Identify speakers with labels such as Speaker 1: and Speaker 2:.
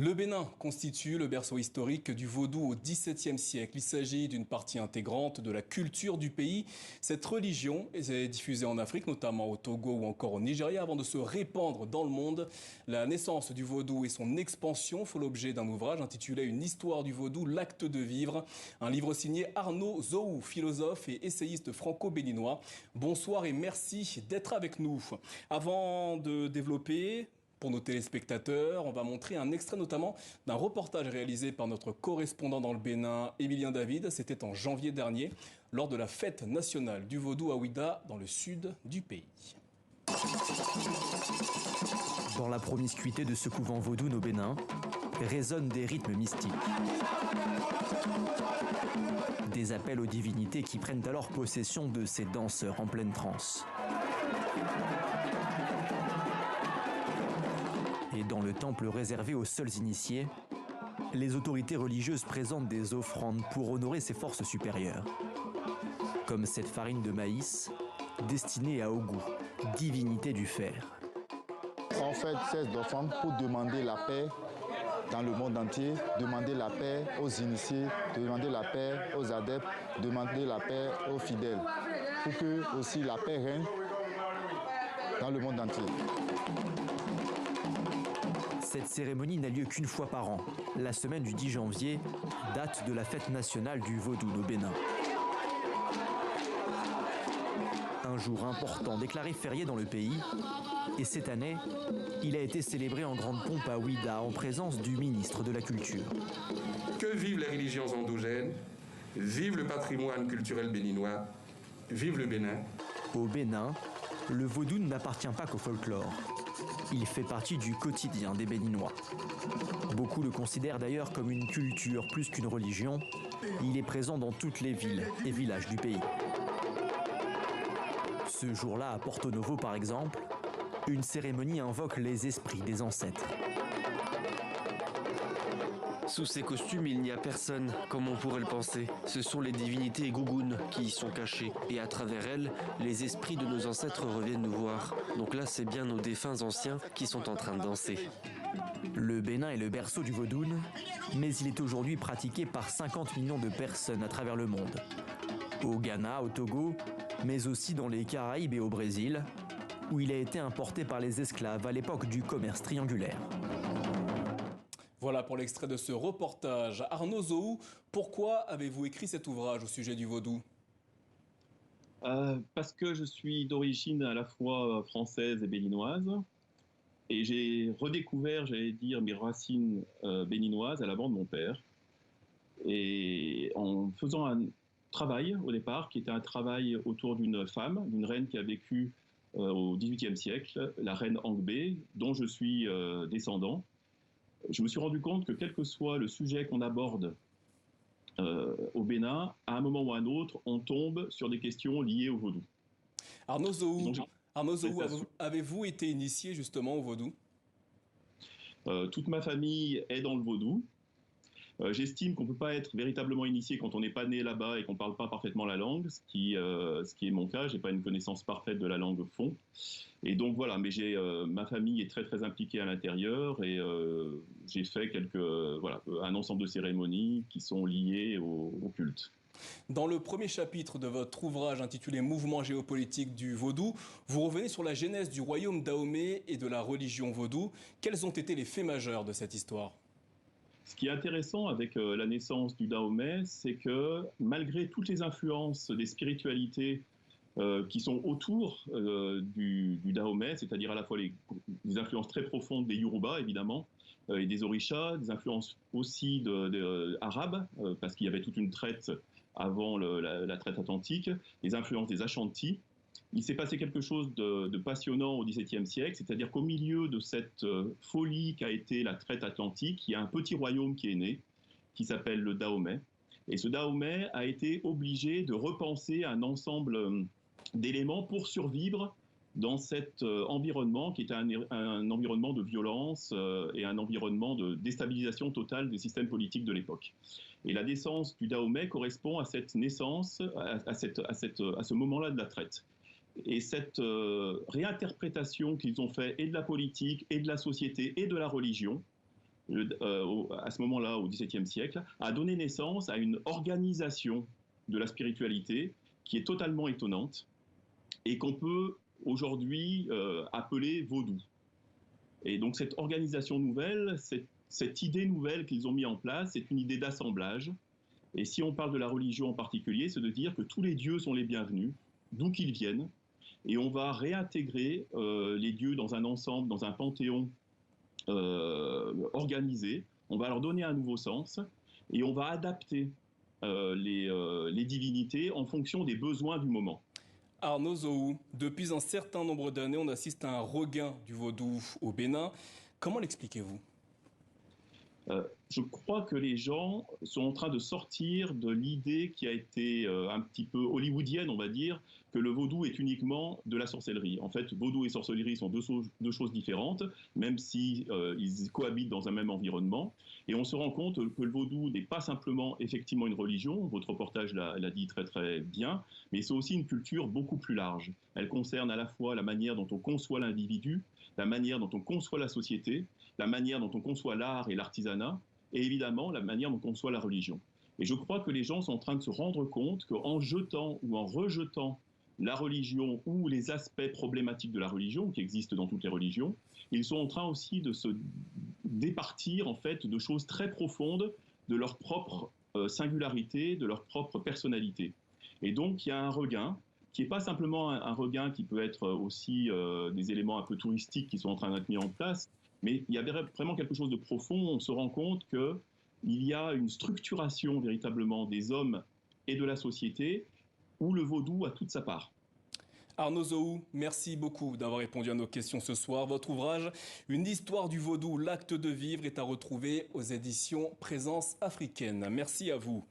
Speaker 1: Le Bénin constitue le berceau historique du vaudou au XVIIe siècle. Il s'agit d'une partie intégrante de la culture du pays. Cette religion est diffusée en Afrique, notamment au Togo ou encore au Nigeria, avant de se répandre dans le monde. La naissance du vaudou et son expansion font l'objet d'un ouvrage intitulé « Une histoire du vaudou, l'acte de vivre ». Un livre signé Arnaud Zohou, philosophe et essayiste franco-béninois. Bonsoir et merci d'être avec nous. Avant de développer... Pour nos téléspectateurs, on va montrer un extrait notamment d'un reportage réalisé par notre correspondant dans le Bénin, Emilien David. C'était en janvier dernier, lors de la fête nationale du vaudou à Ouidah, dans le sud du pays.
Speaker 2: Dans la promiscuité de ce couvent vaudou au Bénin, résonnent des rythmes mystiques. Des appels aux divinités qui prennent alors possession de ces danseurs en pleine transe. Et dans le temple réservé aux seuls initiés, les autorités religieuses présentent des offrandes pour honorer ces forces supérieures. Comme cette farine de maïs, destinée à Ogu, divinité du fer.
Speaker 3: On fait ces offrandes pour demander la paix dans le monde entier, demander la paix aux initiés, demander la paix aux adeptes, demander la paix aux fidèles, pour que aussi la paix règne dans le monde entier.
Speaker 2: Cette cérémonie n'a lieu qu'une fois par an, la semaine du 10 janvier, date de la fête nationale du vaudou au Bénin. Un jour important déclaré férié dans le pays, et cette année, il a été célébré en grande pompe à Ouidah en présence du ministre de la Culture.
Speaker 4: Que vivent les religions endogènes, vive le patrimoine culturel béninois, vive le Bénin.
Speaker 2: Au Bénin, le vaudou n'appartient pas qu'au folklore. Il fait partie du quotidien des Béninois. Beaucoup le considèrent d'ailleurs comme une culture plus qu'une religion. Il est présent dans toutes les villes et villages du pays. Ce jour-là, à Porto Novo par exemple, une cérémonie invoque les esprits des ancêtres.
Speaker 5: Sous ces costumes, il n'y a personne, comme on pourrait le penser. Ce sont les divinités gougounes qui y sont cachées. Et à travers elles, les esprits de nos ancêtres reviennent nous voir. Donc là, c'est bien nos défunts anciens qui sont en train de danser.
Speaker 2: Le Bénin est le berceau du vaudou, mais il est aujourd'hui pratiqué par 50 millions de personnes à travers le monde. Au Ghana, au Togo, mais aussi dans les Caraïbes et au Brésil, où il a été importé par les esclaves à l'époque du commerce triangulaire.
Speaker 1: Voilà pour l'extrait de ce reportage. Arnaud Zohou, pourquoi avez-vous écrit cet ouvrage au sujet du vaudou ?
Speaker 6: Parce que je suis d'origine à la fois française et béninoise. Et j'ai redécouvert, j'allais dire, mes racines béninoises à la mort de mon père. Et en faisant un travail au départ, qui était un travail autour d'une femme, d'une reine qui a vécu au XVIIIe siècle, la reine Angbé, dont je suis descendant. Je me suis rendu compte que quel que soit le sujet qu'on aborde au Bénin, à un moment ou à un autre, on tombe sur des questions liées au vaudou.
Speaker 1: Arnaud Zohou, avez-vous été initié justement au vaudou ?
Speaker 6: Toute ma famille est dans le vaudou. J'estime qu'on ne peut pas être véritablement initié quand on n'est pas né là-bas et qu'on ne parle pas parfaitement la langue, ce qui est mon cas. Je n'ai pas une connaissance parfaite de la langue fond. Et donc voilà, mais ma famille est très très impliquée à l'intérieur et j'ai fait un ensemble de cérémonies qui sont liées au culte.
Speaker 1: Dans le premier chapitre de votre ouvrage intitulé « Mouvement géopolitique du vaudou », vous revenez sur la genèse du royaume Dahomey et de la religion vaudou. Quels ont été les faits majeurs de cette histoire ?
Speaker 6: Ce qui est intéressant avec la naissance du Dahomey, c'est que malgré toutes les influences des spiritualités qui sont autour du Dahomey, c'est-à-dire à la fois les influences très profondes des Yoruba, évidemment, et des Orishas, des influences aussi arabes, parce qu'il y avait toute une traite avant la traite atlantique, les influences des Ashanti. Il s'est passé quelque chose de passionnant au XVIIe siècle, c'est-à-dire qu'au milieu de cette folie qu'a été la traite atlantique, il y a un petit royaume qui est né, qui s'appelle le Dahomey. Et ce Dahomey a été obligé de repenser un ensemble d'éléments pour survivre dans cet environnement qui était un environnement de violence et un environnement de déstabilisation totale des systèmes politiques de l'époque. Et la naissance du Dahomey correspond à cette naissance, à ce moment-là de la traite. Et cette réinterprétation qu'ils ont fait et de la politique, et de la société, et de la religion, à ce moment-là, au XVIIe siècle, a donné naissance à une organisation de la spiritualité qui est totalement étonnante et qu'on peut aujourd'hui appeler vaudou. Et donc cette organisation nouvelle, cette idée nouvelle qu'ils ont mis en place, c'est une idée d'assemblage. Et si on parle de la religion en particulier, c'est de dire que tous les dieux sont les bienvenus, d'où qu'ils viennent, et on va réintégrer les dieux dans un ensemble, dans un panthéon organisé. On va leur donner un nouveau sens et on va adapter les divinités en fonction des besoins du moment.
Speaker 1: Arnaud Zohou, depuis un certain nombre d'années, on assiste à un regain du vaudou au Bénin. Comment l'expliquez-vous ?
Speaker 6: Je crois que les gens sont en train de sortir de l'idée qui a été un petit peu hollywoodienne, on va dire, que le vaudou est uniquement de la sorcellerie. En fait, vaudou et sorcellerie sont deux choses différentes, même si ils cohabitent dans un même environnement. Et on se rend compte que le vaudou n'est pas simplement effectivement une religion, votre reportage l'a dit très très bien, mais c'est aussi une culture beaucoup plus large. Elle concerne à la fois la manière dont on conçoit l'individu, la manière dont on conçoit la société, la manière dont on conçoit l'art et l'artisanat, et évidemment la manière dont on conçoit la religion. Et je crois que les gens sont en train de se rendre compte qu'en jetant ou en rejetant la religion ou les aspects problématiques de la religion, qui existent dans toutes les religions, ils sont en train aussi de se départir en fait de choses très profondes de leur propre singularité, de leur propre personnalité. Et donc il y a un regain, qui n'est pas simplement un regain qui peut être aussi des éléments un peu touristiques qui sont en train d'être mis en place, mais il y a vraiment quelque chose de profond. On se rend compte qu'il y a une structuration véritablement des hommes et de la société où le vaudou a toute sa part.
Speaker 1: Arnaud Zohou, merci beaucoup d'avoir répondu à nos questions ce soir. Votre ouvrage « Une histoire du vaudou, l'acte de vivre » est à retrouver aux éditions Présence africaine. Merci à vous.